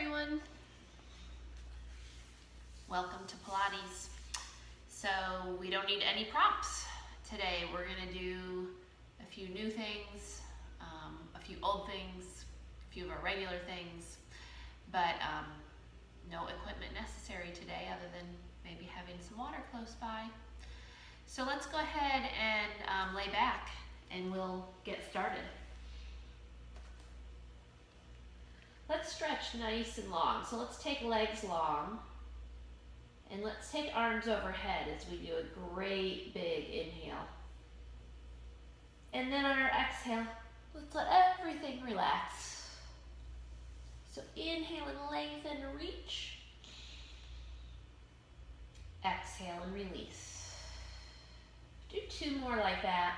everyone. Welcome to Pilates. So we don't need any props today. We're gonna do a few new things, a few old things, a few of our regular things, but no equipment necessary today other than maybe having some water close by. So let's go ahead and lay back and we'll get started. Let's stretch nice and long. So let's take legs long and let's take arms overhead as we do a great big inhale. And then on our exhale, let's let everything relax. So inhale and lengthen, reach. Exhale and release. Do two more like that.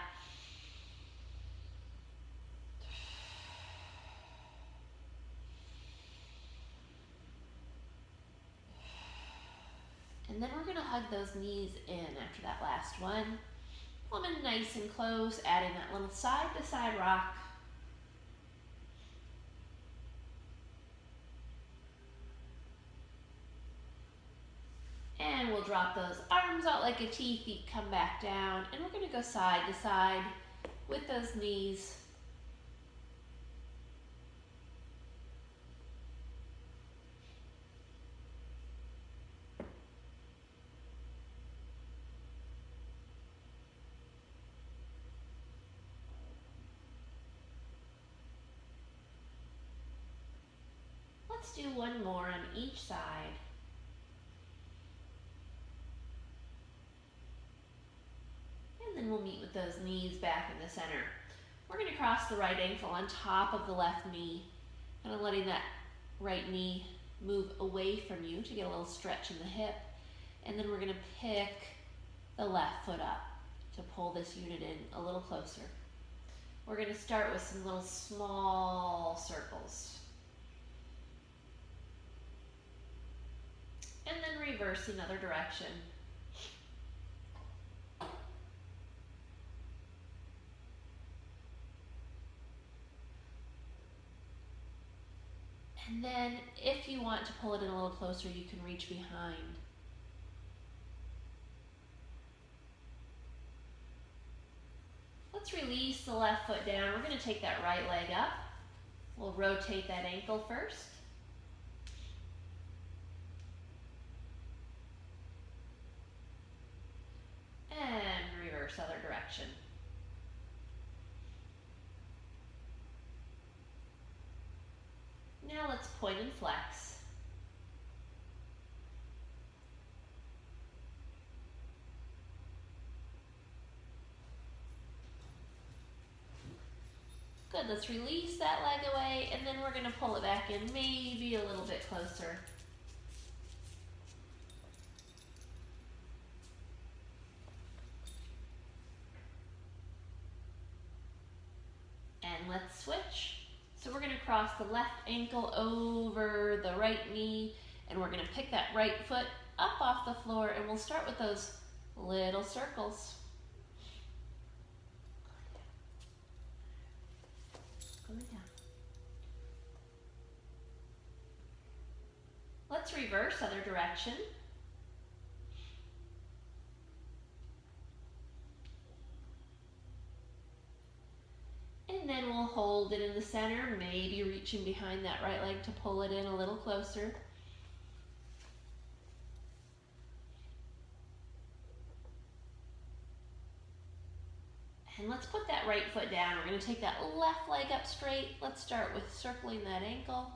And then we're going to hug those knees in after that last one. Pull them in nice and close, adding that little side-to-side rock. And we'll drop those arms out like a T, feet come back down. And we're going to go side to side with those knees. Let's do one more on each side. And then we'll meet with those knees back in the center. We're going to cross the right ankle on top of the left knee, kind of letting that right knee move away from you to get a little stretch in the hip. And then we're going to pick the left foot up to pull this unit in a little closer. We're going to start with some little small circles. And then reverse another direction. And then if you want to pull it in a little closer, you can reach behind. Let's release the left foot down. We're going to take that right leg up. We'll rotate that ankle first. And reverse other direction. Now let's point and flex. Good, let's release that leg away and then we're going to pull it back in maybe a little bit closer. And let's switch. So we're going to cross the left ankle over the right knee and we're going to pick that right foot up off the floor and we'll start with those little circles. Going down. Let's reverse other direction. And then we'll hold it in the center, maybe reaching behind that right leg to pull it in a little closer. And let's put that right foot down. We're going to take that left leg up straight. Let's start with circling that ankle.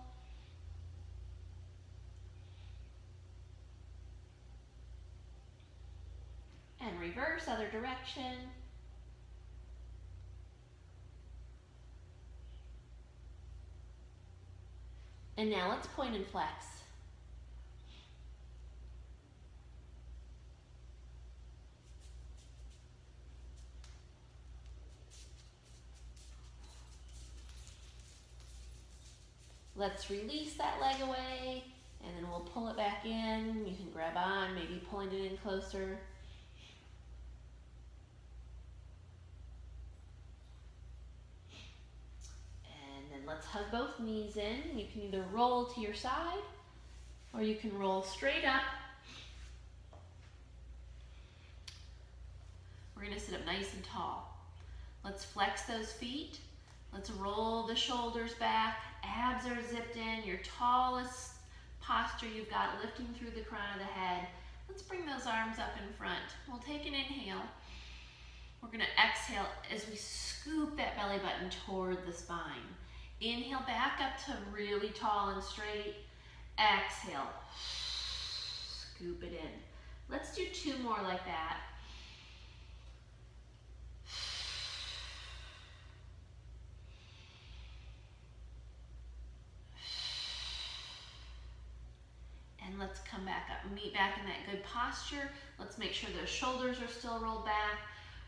And reverse other direction. And now let's point and flex. Let's release that leg away, and then we'll pull it back in. You can grab on, maybe pulling it in closer. let's hug both knees in. You can either roll to your side or you can roll straight up. We're gonna sit up nice and tall. Let's flex those feet. Let's roll the shoulders back. Abs are zipped in. Your tallest posture you've got, lifting through the crown of the head. Let's bring those arms up in front. We'll take an inhale. We're gonna exhale as we scoop that belly button toward the spine. Inhale back up to really tall and straight. Exhale, scoop it in. Let's do 2 more like that. And let's come back up, meet back in that good posture. Let's make sure those shoulders are still rolled back.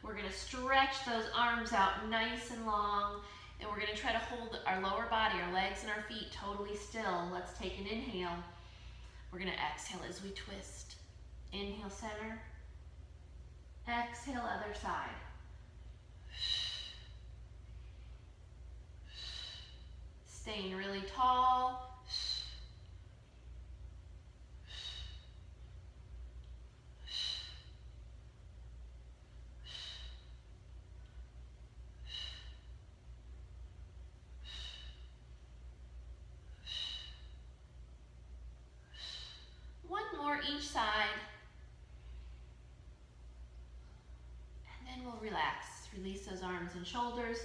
We're gonna stretch those arms out nice and long, and we're gonna try to hold our lower body, our legs and our feet totally still. Let's take an inhale. We're gonna exhale as we twist. Inhale, center. Exhale, other side. Staying really tall. Each side, and then we'll relax. Release those arms and shoulders.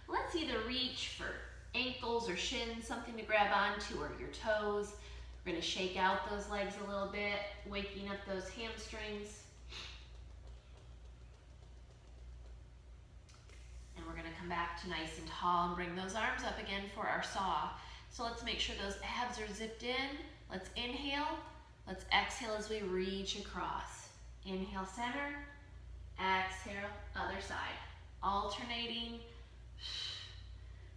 Let's either reach for ankles or shins, something to grab onto, or your toes. We're going to shake out those legs a little bit, waking up those hamstrings. And we're going to come back to nice and tall and bring those arms up again for our saw. So let's make sure those abs are zipped in. Let's inhale. Let's exhale as we reach across. Inhale, center. Exhale, other side. Alternating.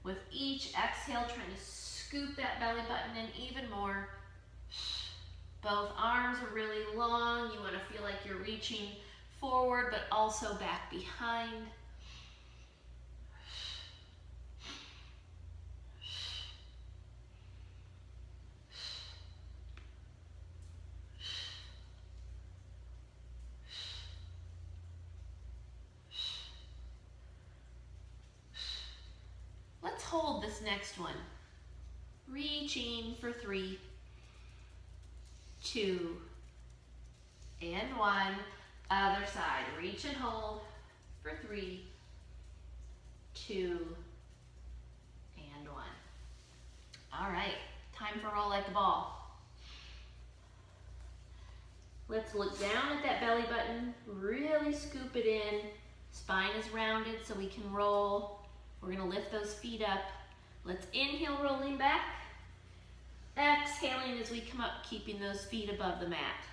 With each exhale, trying to scoop that belly button in even more. Both arms are really long. You want to feel like you're reaching forward, but also back behind. Hold this next one. Reaching for 3, 2, and 1. Other side. Reach and hold for 3, 2, and 1. All right, time for roll like a ball. Let's look down at that belly button, really scoop it in. Spine is rounded so we can roll. We're gonna lift those feet up. Let's inhale, rolling back. Exhaling as we come up, keeping those feet above the mat.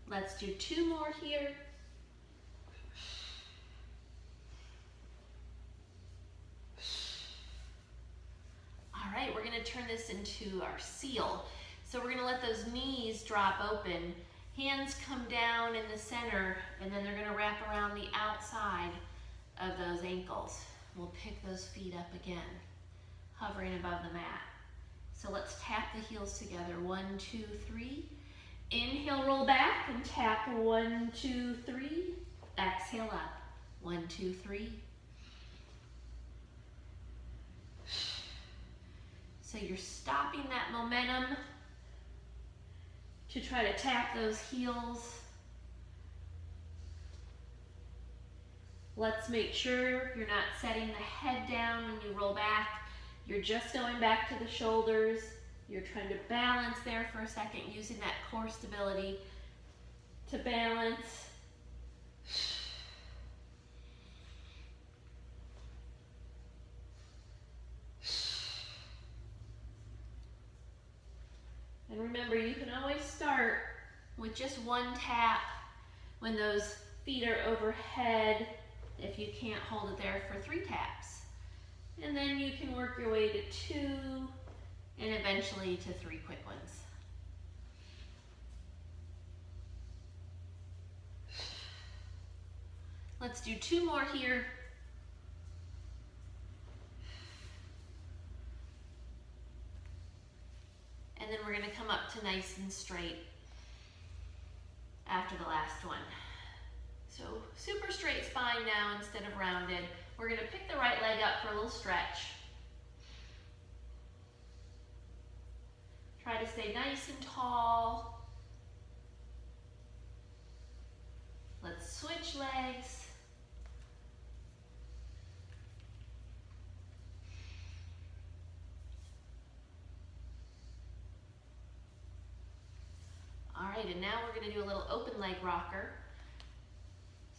Let's do 2 more here. All right, we're gonna turn this into our seal. So we're gonna let those knees drop open. Hands come down in the center, and then they're gonna wrap around the outside of those ankles. We'll pick those feet up again, hovering above the mat. So let's tap the heels together. 1, 2, 3. Inhale, roll back and tap. 1, 2, 3. Exhale up. 1, 2, 3. So you're stopping that momentum to try to tap those heels. Let's make sure you're not setting the head down when you roll back. You're just going back to the shoulders. You're trying to balance there for a second, using that core stability to balance. with just one tap when those feet are overhead, if you can't hold it there, for 3 taps. And then you can work your way to 2 and eventually to 3 quick ones. Let's do 2 more here. And then we're going to come up to nice and straight after the last one. So super straight spine now instead of rounded. We're going to pick the right leg up for a little stretch. Try to stay nice and tall. Let's switch legs. All right, and now we're going to do a little open leg rocker.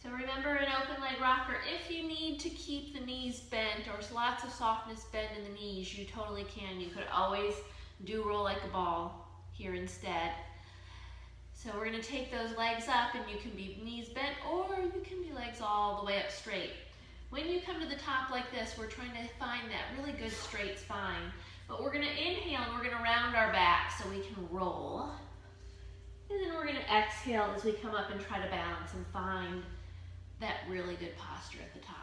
So remember, an open leg rocker, if you need to keep the knees bent or lots of softness bend in the knees, you totally can. You could always do roll like a ball here instead. So we're going to take those legs up, and you can be knees bent or you can be legs all the way up straight. When you come to the top like this, we're trying to find that really good straight spine. But we're going to inhale and we're going to round our back so we can roll. And then we're going to exhale as we come up and try to balance and find that really good posture at the top.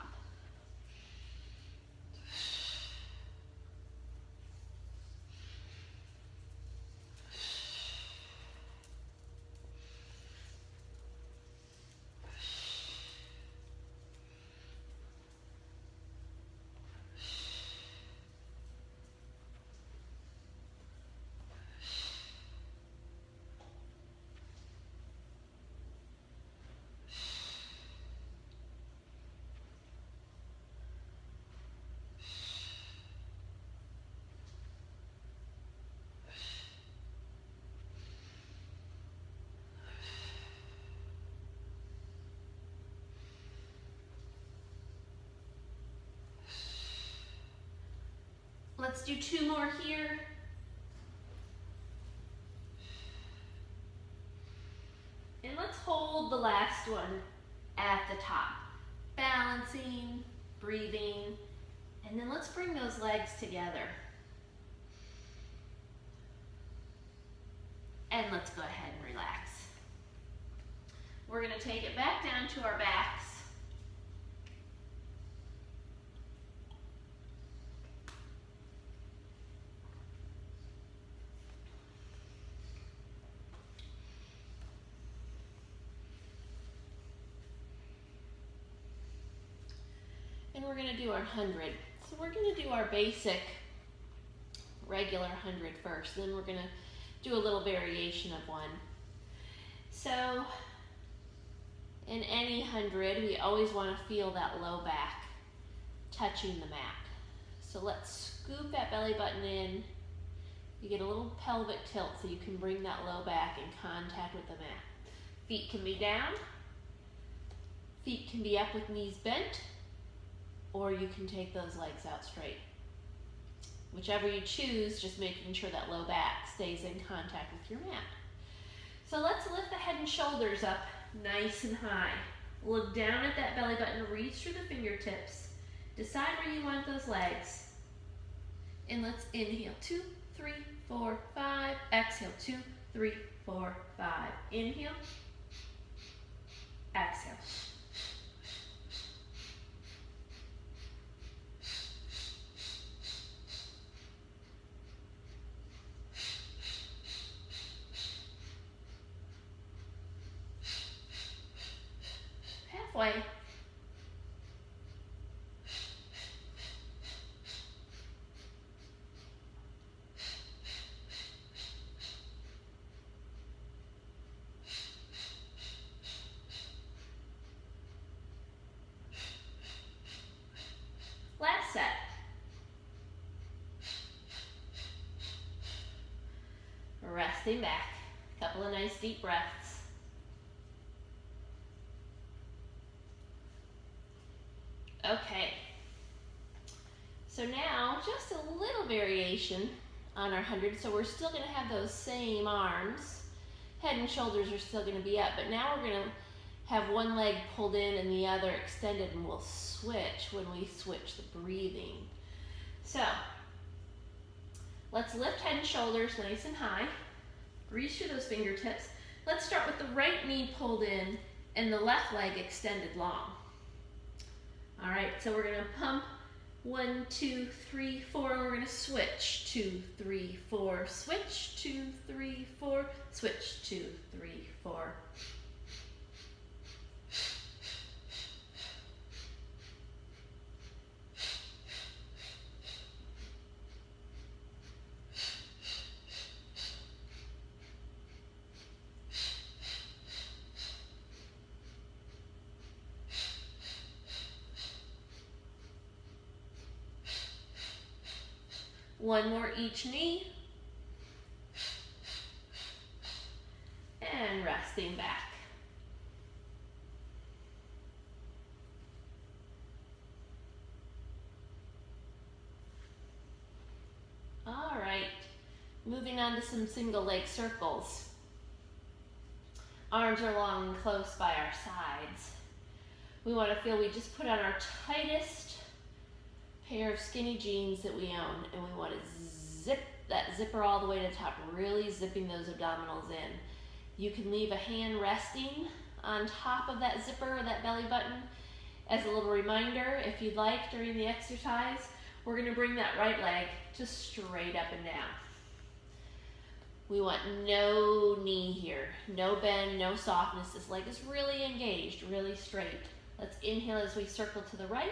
Let's do 2 more here. And let's hold the last one at the top. Balancing, breathing, and then let's bring those legs together. And let's go ahead and relax. We're going to take it back down to our backs. And we're going to do our 100. So we're going to do our basic regular 100 first. Then we're going to do a little variation of one. So in any 100, we always want to feel that low back touching the mat. So let's scoop that belly button in. You get a little pelvic tilt so you can bring that low back in contact with the mat. Feet can be down. Feet can be up with knees bent. Or you can take those legs out straight. Whichever you choose, just making sure that low back stays in contact with your mat. So let's lift the head and shoulders up nice and high. Look down at that belly button, reach through the fingertips. Decide where you want those legs. And let's inhale, 2, 3, 4, 5. Exhale, 2, 3, 4, 5. Inhale, exhale. Halfway. Last set. Resting back. A couple of nice deep breaths. Okay, so now just a little variation on our 100. So we're still going to have those same arms head and shoulders are still going to be up, but now we're going to have one leg pulled in and the other extended, and we'll switch when we switch the breathing. So let's lift head and shoulders nice and high. Reach through those fingertips. Let's start with the right knee pulled in and the left leg extended long. All right, so we're gonna pump 1, 2, 3, 4, and we're gonna switch 2, 3, 4, switch 2, 3, 4, switch 2, 3, 4. One more each knee. And resting back. All right, moving on to some single leg circles. Arms are long and close by our sides. We want to feel we just put on our tightest pair of skinny jeans that we own, and we want to zip that zipper all the way to the top, really zipping those abdominals in. You can leave a hand resting on top of that zipper or that belly button as a little reminder if you'd like during the exercise. We're going to bring that right leg just straight up and down. We want no knee here, no bend, no softness. This leg is really engaged, really straight. Let's inhale as we circle to the right.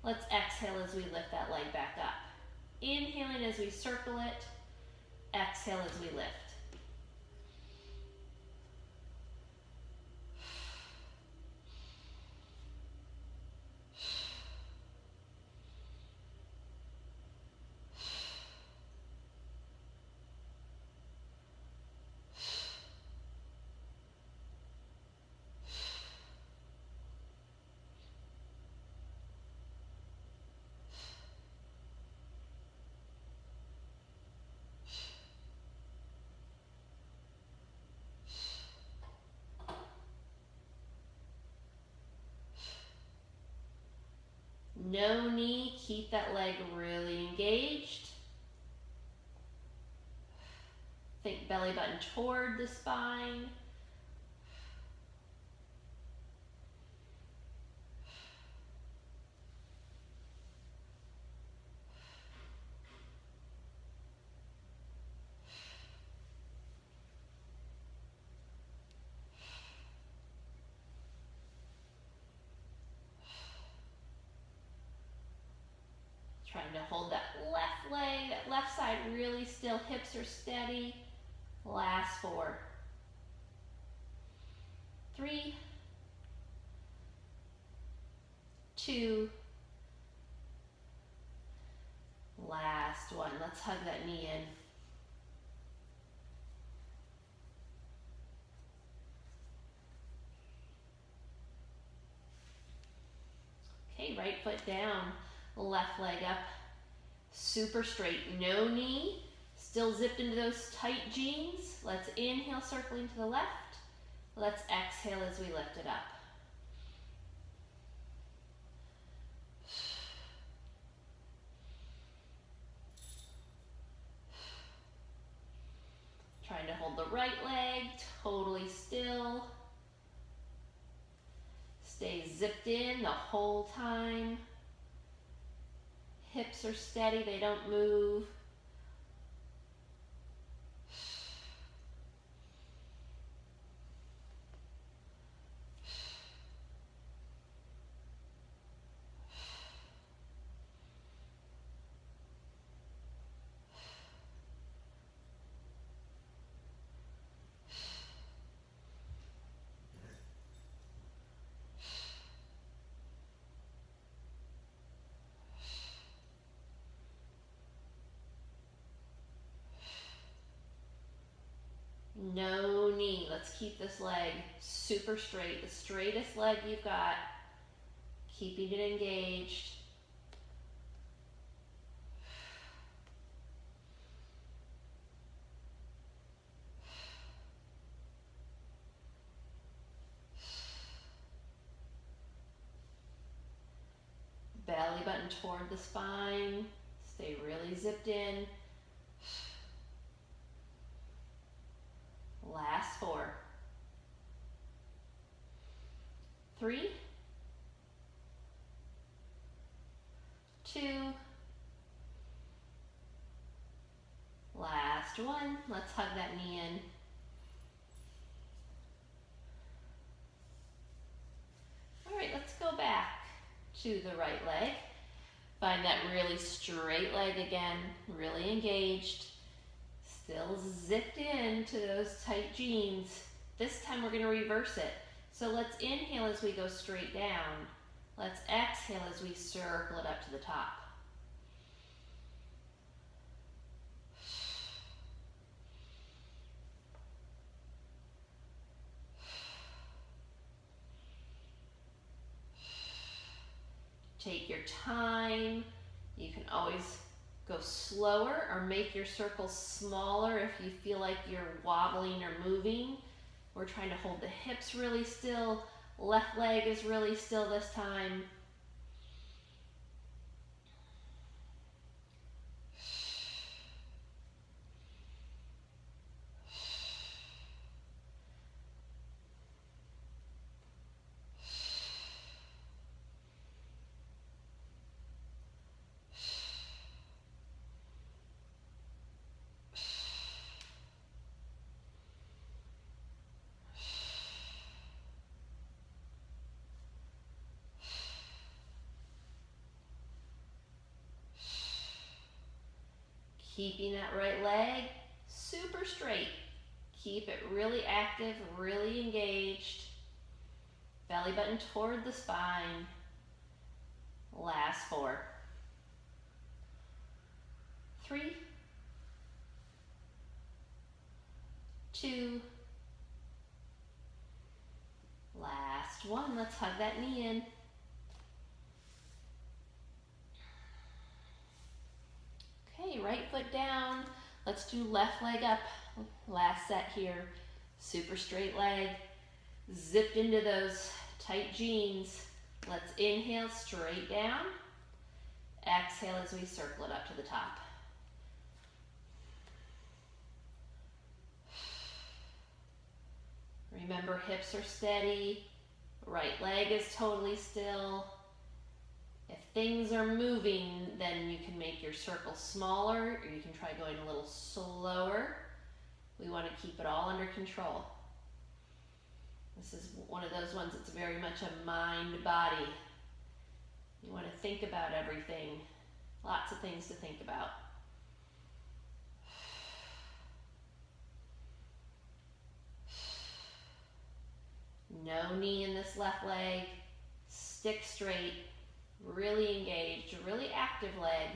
Let's exhale as we lift that leg back up. Inhaling as we circle it, exhale as we lift. No knee, keep that leg really engaged. Think belly button toward the spine. Trying to hold that left leg, that left side really still, hips are steady. Last 4, 3, 2, last 1. Let's hug that knee in. Okay, right foot down, left leg up, super straight, no knee, still zipped into those tight jeans. Let's inhale, circling to the left. Let's exhale as we lift it up. Trying to hold the right leg totally still. Stay zipped in the whole time. Hips are steady, they don't move. No knee. Let's keep this leg super straight, the straightest leg you've got, keeping it engaged. Belly button toward the spine. Stay really zipped in. Last 4. 3, 2, last 1. Let's hug that knee in. All right, let's go back to the right leg. Find that really straight leg again, really engaged, still zipped into those tight jeans. This time we're gonna reverse it. So let's inhale as we go straight down. Let's exhale as we circle it up to the top. Take your time. You can always go slower or make your circles smaller if you feel like you're wobbling or moving. We're trying to hold the hips really still. Left leg is really still this time. Keeping that right leg super straight. Keep it really active, really engaged. Belly button toward the spine. Last 4. 3, 2, last 1. Let's hug that knee in. Okay, right foot down. Let's do left leg up. Last set here. Super straight leg. Zipped into those tight jeans. Let's inhale straight down. Exhale as we circle it up to the top. Remember, hips are steady. Right leg is totally still. If things are moving, then you can make your circle smaller, or you can try going a little slower. We want to keep it all under control. This is one of those ones that's very much a mind-body. You want to think about everything. Lots of things to think about. No knee in this left leg. Stick straight. Really engaged, really active leg.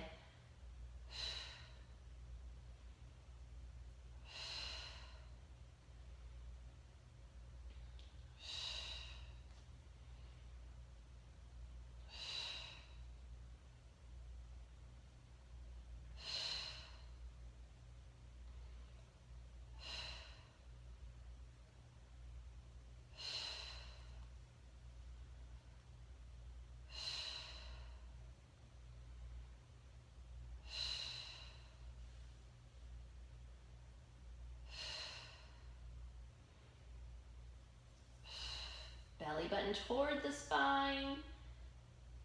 Belly button toward the spine.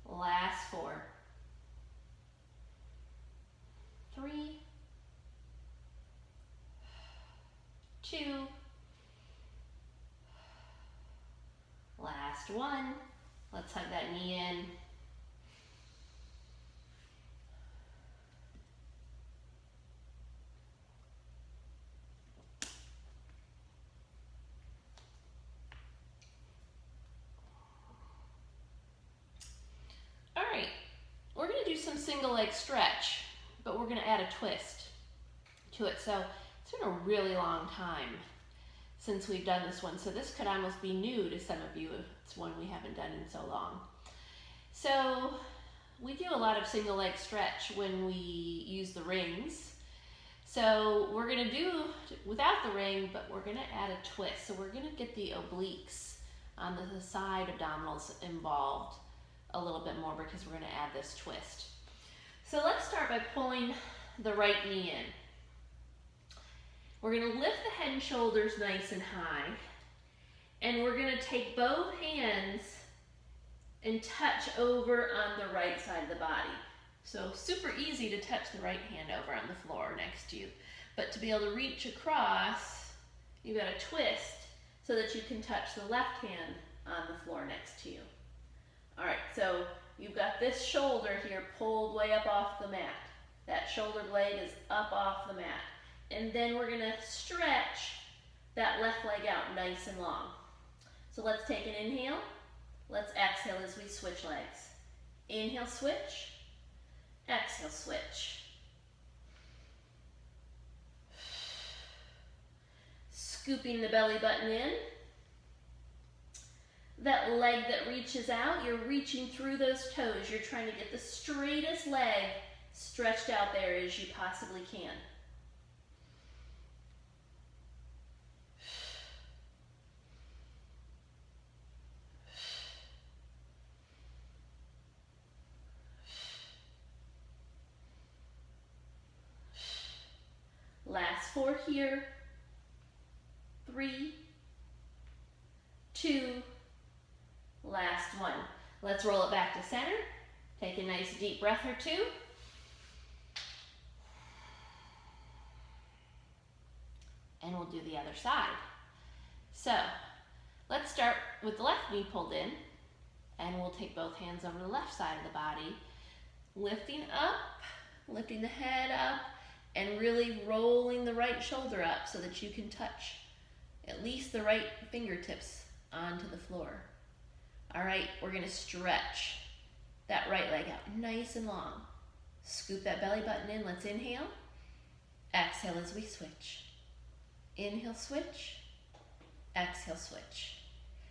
Last 4. 3, 2, last 1. Let's hug that knee in. All right, we're going to do some single leg stretch, but we're going to add a twist to it. So it's been a really long time since we've done this one, so this could almost be new to some of you if it's one we haven't done in so long. So we do a lot of single leg stretch when we use the rings. So we're going to do without the ring, but we're going to add a twist. So we're going to get the obliques on the side abdominals involved a little bit more because we're going to add this twist. So let's start by pulling the right knee in. We're going to lift the head and shoulders nice and high, and we're going to take both hands and touch over on the right side of the body. So super easy to touch the right hand over on the floor next to you, but to be able to reach across, you've got to twist so that you can touch the left hand on the floor next to you. All right, so you've got this shoulder here pulled way up off the mat. That shoulder blade is up off the mat. And then we're gonna stretch that left leg out nice and long. So let's take an inhale. Let's exhale as we switch legs. Inhale, switch. Exhale, switch. Scooping the belly button in. That leg that reaches out, you're reaching through those toes. You're trying to get the straightest leg stretched out there as you possibly can. Last 4 here. 3, 2, last 1. Let's roll it back to center. Take a nice deep breath or 2. And we'll do the other side. So let's start with the left knee pulled in, and we'll take both hands over the left side of the body, lifting up, lifting the head up, and really rolling the right shoulder up so that you can touch at least the right fingertips onto the floor. All right, we're gonna stretch that right leg out nice and long. Scoop that belly button in. Let's inhale. Exhale as we switch. Inhale, switch. Exhale, switch.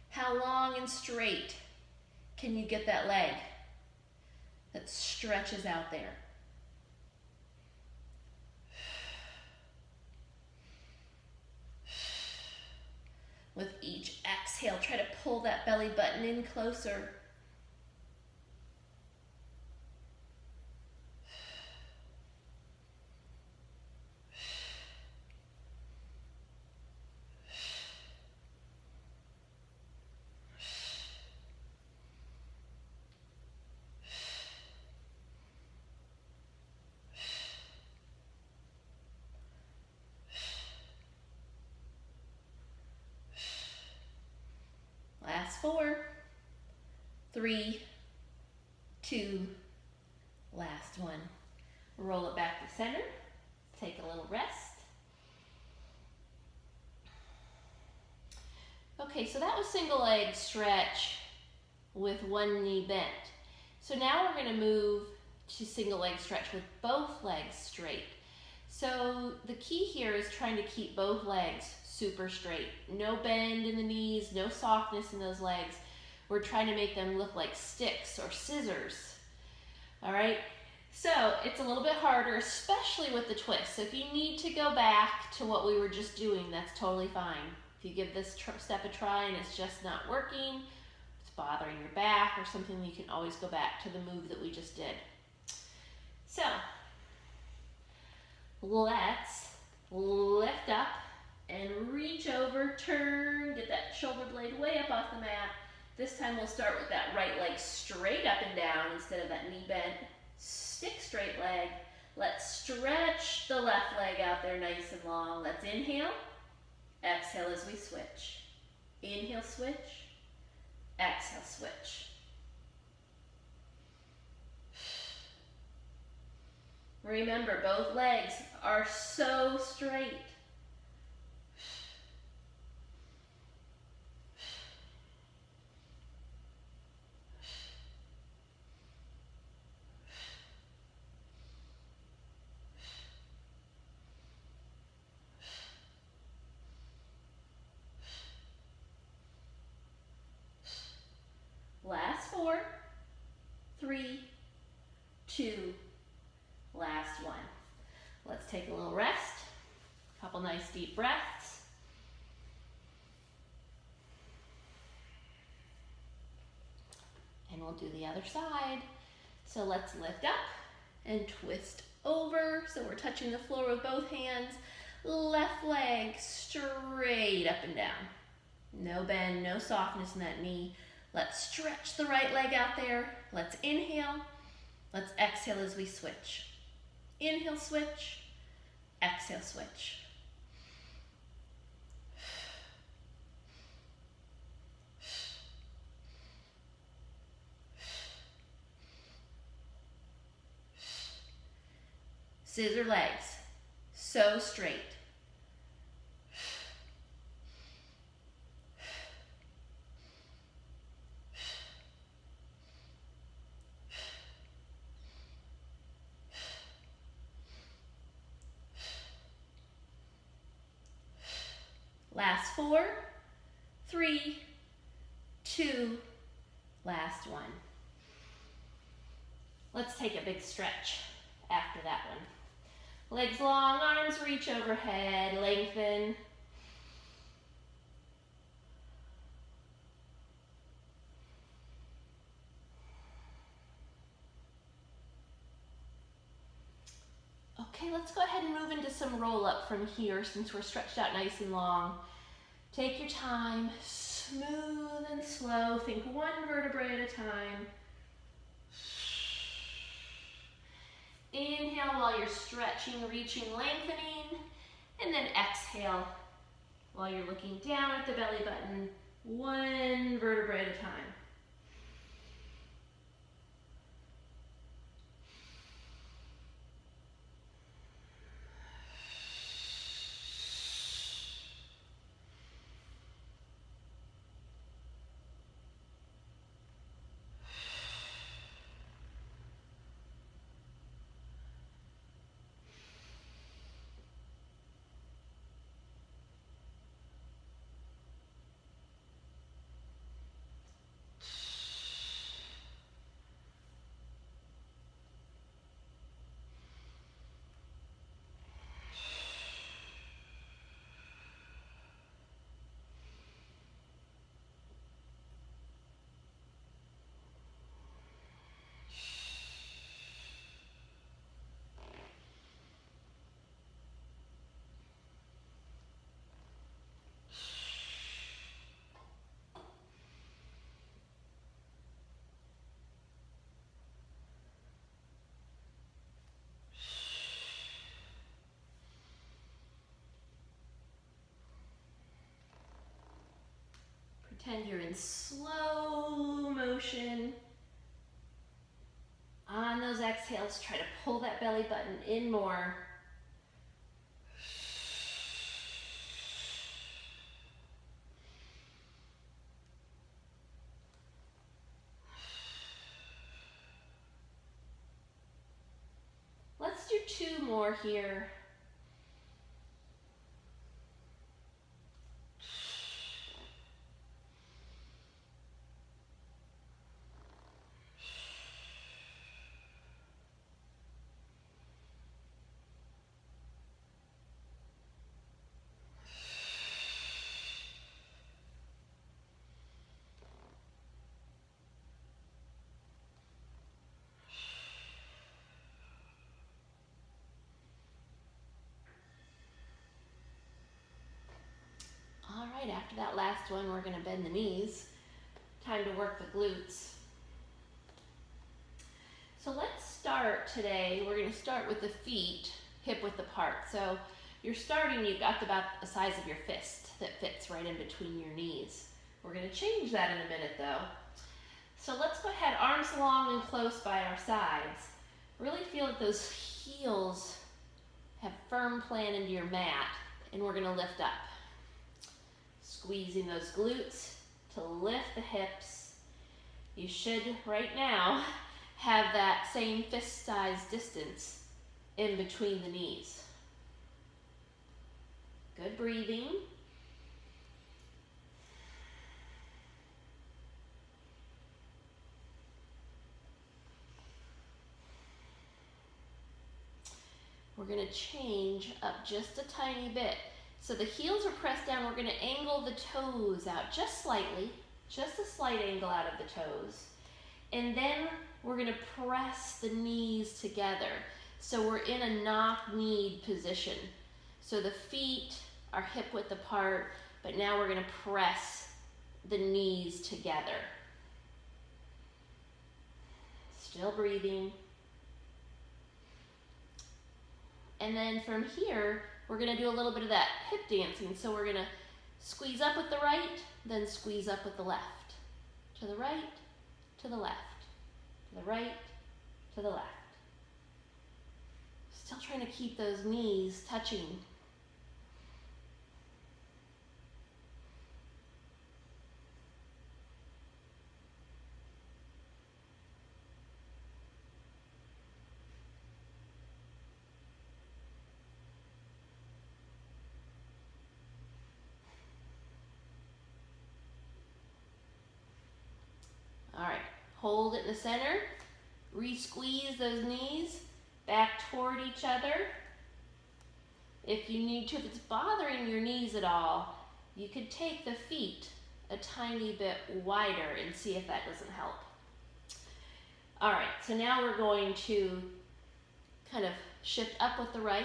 How long and straight can you get that leg that stretches out there? With each exhale, try to pull that belly button in closer. Last 4, 3, 2, last 1. Roll it back to center. Take a little rest. Okay, so that was single leg stretch with one knee bent. So now we're going to move to single leg stretch with both legs straight. So the key here is trying to keep both legs super straight. No bend in the knees, no softness in those legs. We're trying to make them look like sticks or scissors. All right, so it's a little bit harder, especially with the twist. So if you need to go back to what we were just doing, that's totally fine. If you give this step a try and it's just not working, it's bothering your back or something, you can always go back to the move that we just did. So let's lift up and reach over, turn, get that shoulder blade way up off the mat. This time we'll start with that right leg straight up and down instead of that knee bent. Stick straight leg. Let's stretch the left leg out there nice and long. Let's inhale, exhale as we switch. Inhale, switch, exhale, switch. Remember, both legs are so straight. Last 4, 3, 2, last 1. Let's take a little rest, a couple nice deep breaths. And we'll do the other side. So let's lift up and twist over. So we're touching the floor with both hands. Left leg straight up and down. No bend, no softness in that knee. Let's stretch the right leg out there. Let's inhale. Let's exhale as we switch. Inhale, switch. Exhale, switch. Scissor legs, so straight. Last 4, 3, 2, last 1. Let's take a big stretch after that one. Legs long, arms reach overhead, lengthen. Okay, let's go ahead and move into some roll up from here since we're stretched out nice and long. Take your time, smooth and slow. Think one vertebrae at a time. Inhale while you're stretching, reaching, lengthening, and then exhale while you're looking down at the belly button, one vertebrae at a time. Pretend you're in slow motion. On those exhales, try to pull that belly button in more. Let's do 2 more here. All right, after that last one, we're going to bend the knees. Time to work the glutes. So let's start today. We're going to start with the feet hip width apart. So you're starting, you've got about the size of your fist that fits right in between your knees. We're going to change that in a minute though. So let's go ahead, arms long and close by our sides. Really feel that those heels have firm plan into your mat, and we're going to lift up. Squeezing those glutes to lift the hips. You should, right now, have that same fist-size distance in between the knees. Good breathing. We're going to change up just a tiny bit. So the heels are pressed down. We're going to angle the toes out just slightly, just a slight angle out of the toes. And then we're gonna press the knees together. So we're in a knock-kneed position. So the feet are hip width apart, but now we're gonna press the knees together. Still breathing. And then from here, we're gonna do a little bit of that hip dancing. So we're gonna squeeze up with the right, then squeeze up with the left. To the right, to the left, to the right, to the left. Still trying to keep those knees touching. All right, hold it in the center, re-squeeze those knees back toward each other. If you need to, if it's bothering your knees at all, you could take the feet a tiny bit wider and see if that doesn't help. All right, so now we're going to kind of shift up with the right,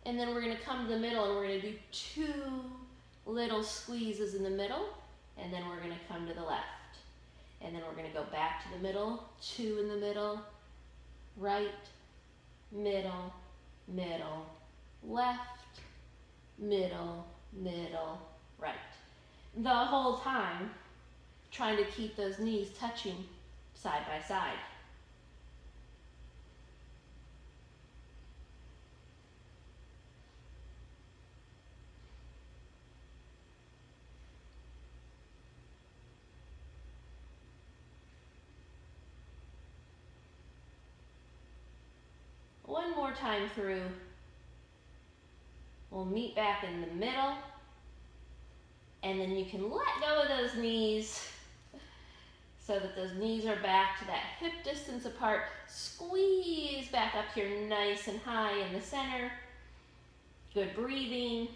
and then we're gonna come to the middle and we're gonna do 2 little squeezes in the middle, and then we're gonna come to the left. And then we're gonna go back to the middle, 2 in the middle, right, middle, middle, left, middle, middle, right. The whole time, trying to keep those knees touching side by side. One more time through. We'll meet back in the middle, and then you can let go of those knees so that those knees are back to that hip distance apart. Squeeze back up here nice and high in the center. Good breathing.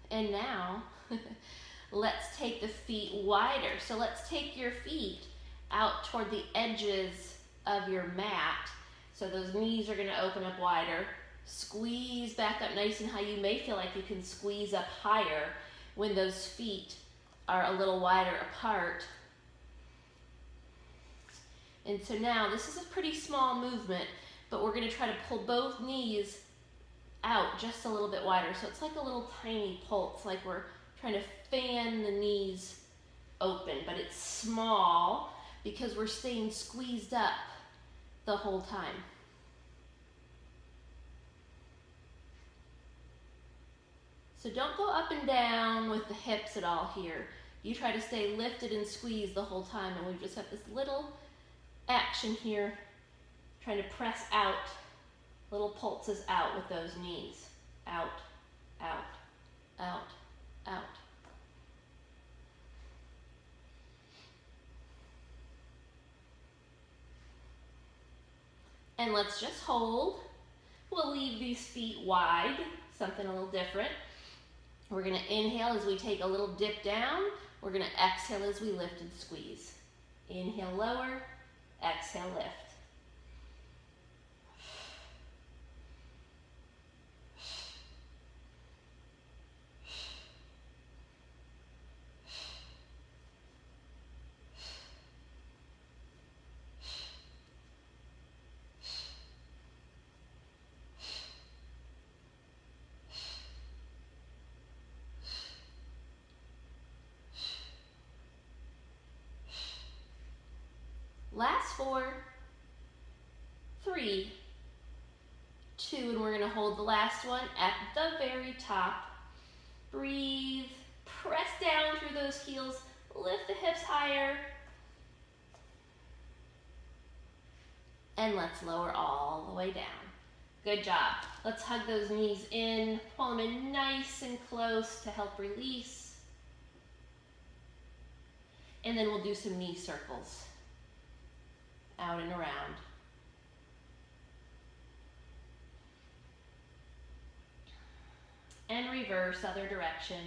And now, let's take the feet wider. So let's take your feet out toward the edges of your mat. So those knees are gonna open up wider. Squeeze back up nice and high. You may feel like you can squeeze up higher when those feet are a little wider apart. And so now, this is a pretty small movement, but we're gonna try to pull both knees out just a little bit wider. So it's like a little tiny pulse, like we're trying to fan the knees open, but it's small because we're staying squeezed up the whole time. So don't go up and down with the hips at all here. You try to stay lifted and squeezed the whole time, and we just have this little action here, trying to press out, little pulses out with those knees. Out, out, out, out. And let's just hold. We'll leave these feet wide, something a little different. We're gonna inhale as we take a little dip down. We're gonna exhale as we lift and squeeze. Inhale, lower, exhale, lift. Last 4, 3, 2, and we're gonna hold the last one at the very top. Breathe, press down through those heels, lift the hips higher, and let's lower all the way down. Good job. Let's hug those knees in, pull them in nice and close to help release. And then we'll do some knee circles. Out and around. And reverse, other direction.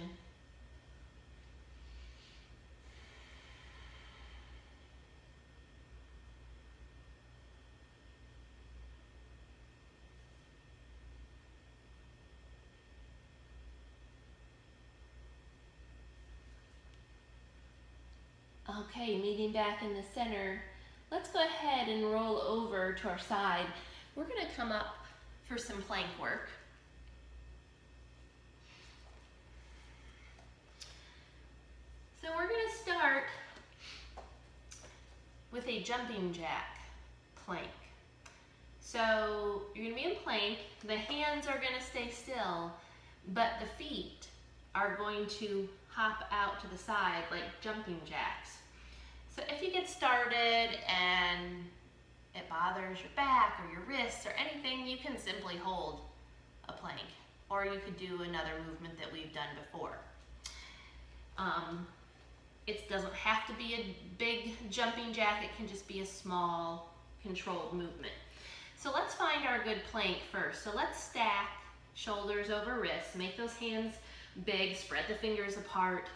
Okay, meeting back in the center. Let's go ahead and roll over to our side. We're gonna come up for some plank work. So we're gonna start with a jumping jack plank. So you're gonna be in plank, the hands are gonna stay still, but the feet are going to hop out to the side like jumping jacks. So if you get started and it bothers your back or your wrists or anything, you can simply hold a plank, or you could do another movement that we've done before. It doesn't have to be a big jumping jack, it can just be a small controlled movement. So let's find our good plank first. So let's stack shoulders over wrists, make those hands big, spread the fingers apart.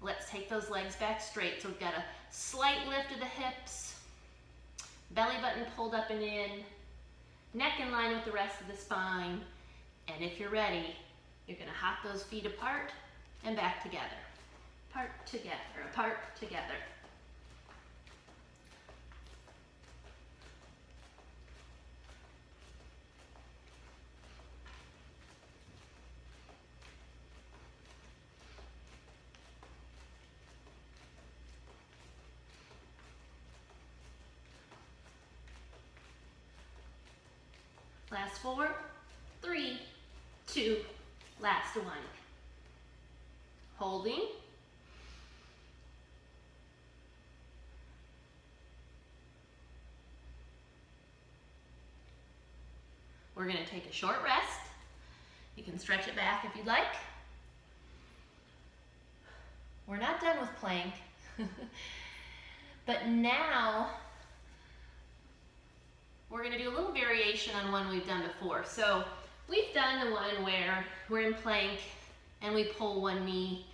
Let's take those legs back straight. So we've got a slight lift of the hips, belly button pulled up and in, neck in line with the rest of the spine. And if you're ready, you're gonna hop those feet apart and back together. Apart together, apart together. Last 4, 3, 2, last 1. Holding. We're going to take a short rest. You can stretch it back if you'd like. We're not done with plank. But now we're going to do a little variation on one we've done before. So we've done the one where we're in plank and we pull one knee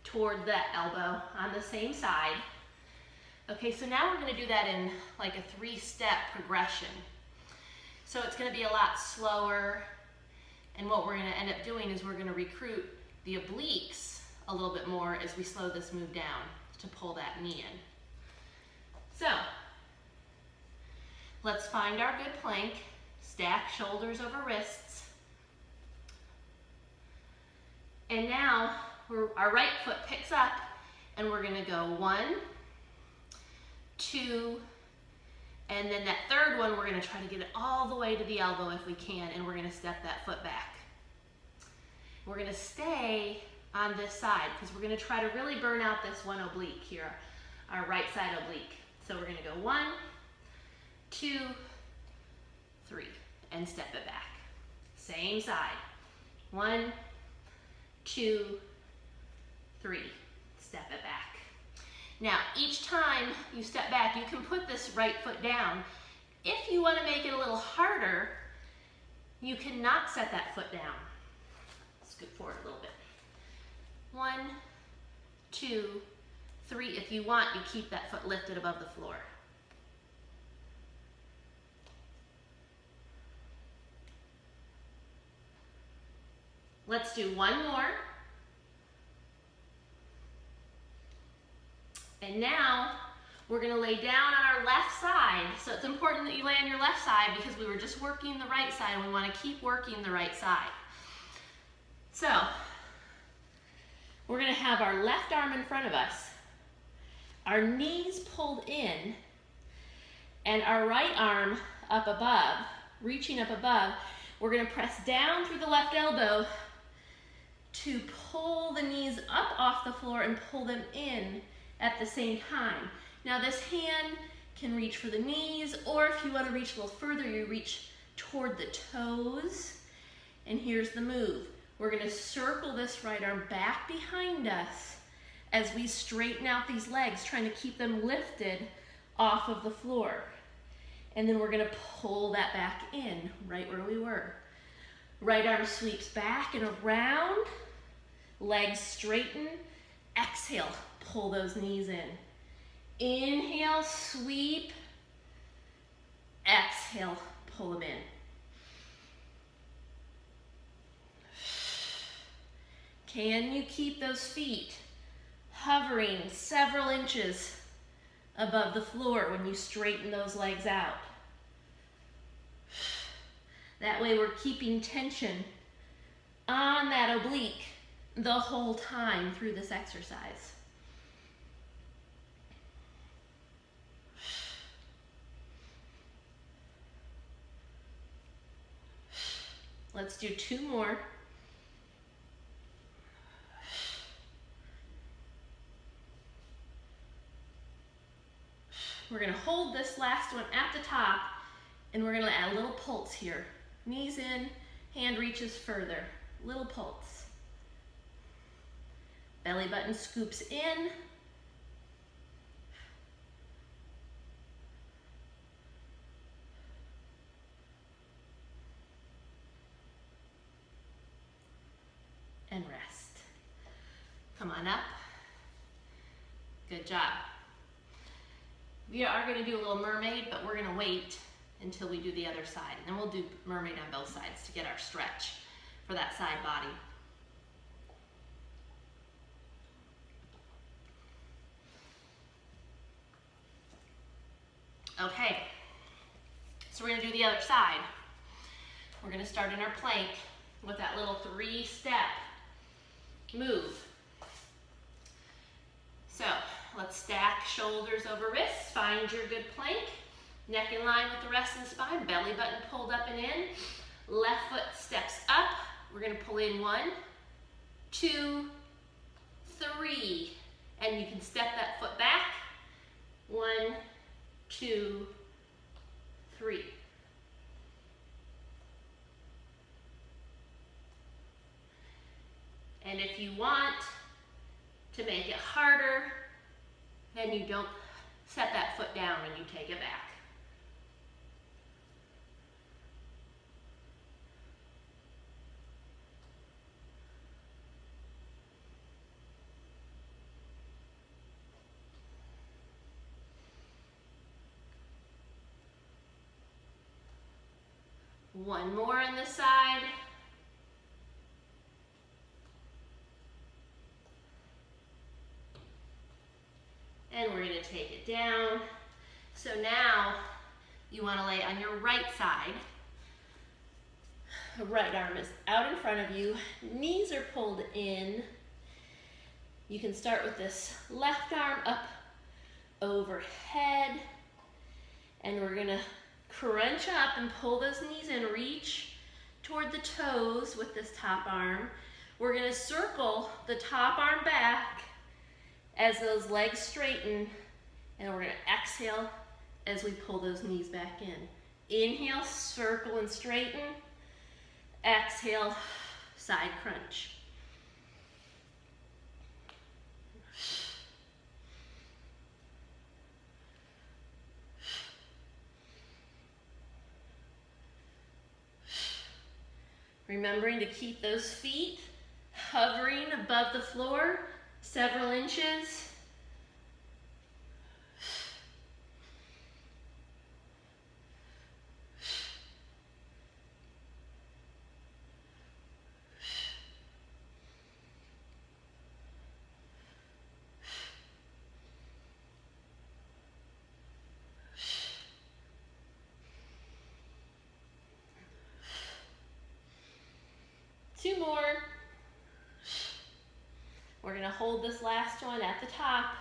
toward the elbow on the same side. Okay, so now we're going to do that in like a 3-step progression. So it's going to be a lot slower, and what we're going to end up doing is we're going to recruit the obliques a little bit more as we slow this move down to pull that knee in. So let's find our good plank, stack shoulders over wrists. And now our right foot picks up and we're gonna go 1, 2, and then that third one we're gonna try to get it all the way to the elbow if we can, and we're gonna step that foot back. We're gonna stay on this side because we're gonna try to really burn out this one oblique here, our right side oblique. So we're gonna go 1, 2, 3, and step it back. Same side. 1, 2, 3, step it back. Now, each time you step back, you can put this right foot down. If you want to make it a little harder, you can not set that foot down. Scoot forward a little bit. 1, 2, 3. If you want, you keep that foot lifted above the floor. Let's do one more. And now we're going to lay down on our left side. So it's important that you lay on your left side because we were just working the right side and we want to keep working the right side. So we're going to have our left arm in front of us, our knees pulled in, and our right arm up above, reaching up above. We're going to press down through the left elbow to pull the knees up off the floor and pull them in at the same time. Now this hand can reach for the knees, or if you want to reach a little further, you reach toward the toes. And here's the move. We're going to circle this right arm back behind us as we straighten out these legs, trying to keep them lifted off of the floor. And then we're going to pull that back in, right where we were. Right arm sweeps back and around, legs straighten, exhale, pull those knees in. Inhale, sweep, exhale, pull them in. Can you keep those feet hovering several inches above the floor when you straighten those legs out. That way we're keeping tension on that oblique the whole time through this exercise. Let's do 2 more. We're gonna hold this last one at the top, and we're gonna add a little pulse here. Knees in, hand reaches further, little pulse. Belly button scoops in. And rest. Come on up. Good job. We are going to do a little mermaid, but we're going to wait until we do the other side. And then we'll do mermaid on both sides to get our stretch for that side body. Okay, so we're going to do the other side. We're going to start in our plank with that little 3-step move. So let's stack shoulders over wrists. Find your good plank. Neck in line with the rest of the spine. Belly button pulled up and in. Left foot steps up. We're going to pull in 1, 2, 3. And you can step that foot back. 1, 2, 3. And if you want to make it harder, then you don't set that foot down and you take it back. One more on this side. And we're going to take it down. So now you want to lay on your right side. Right arm is out in front of you. Knees are pulled in. You can start with this left arm up overhead. And we're going to crunch up and pull those knees in. Reach toward the toes with this top arm. We're going to circle the top arm back as those legs straighten, and we're going to exhale as we pull those knees back in. Inhale, circle and straighten. Exhale, side crunch. Remembering to keep those feet hovering above the floor several inches. Two more. We're going to hold this last one at the top.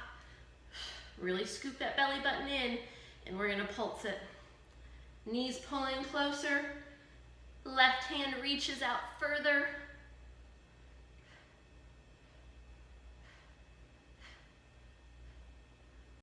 Really scoop that belly button in, and we're going to pulse it. Knees pulling closer. Left hand reaches out further.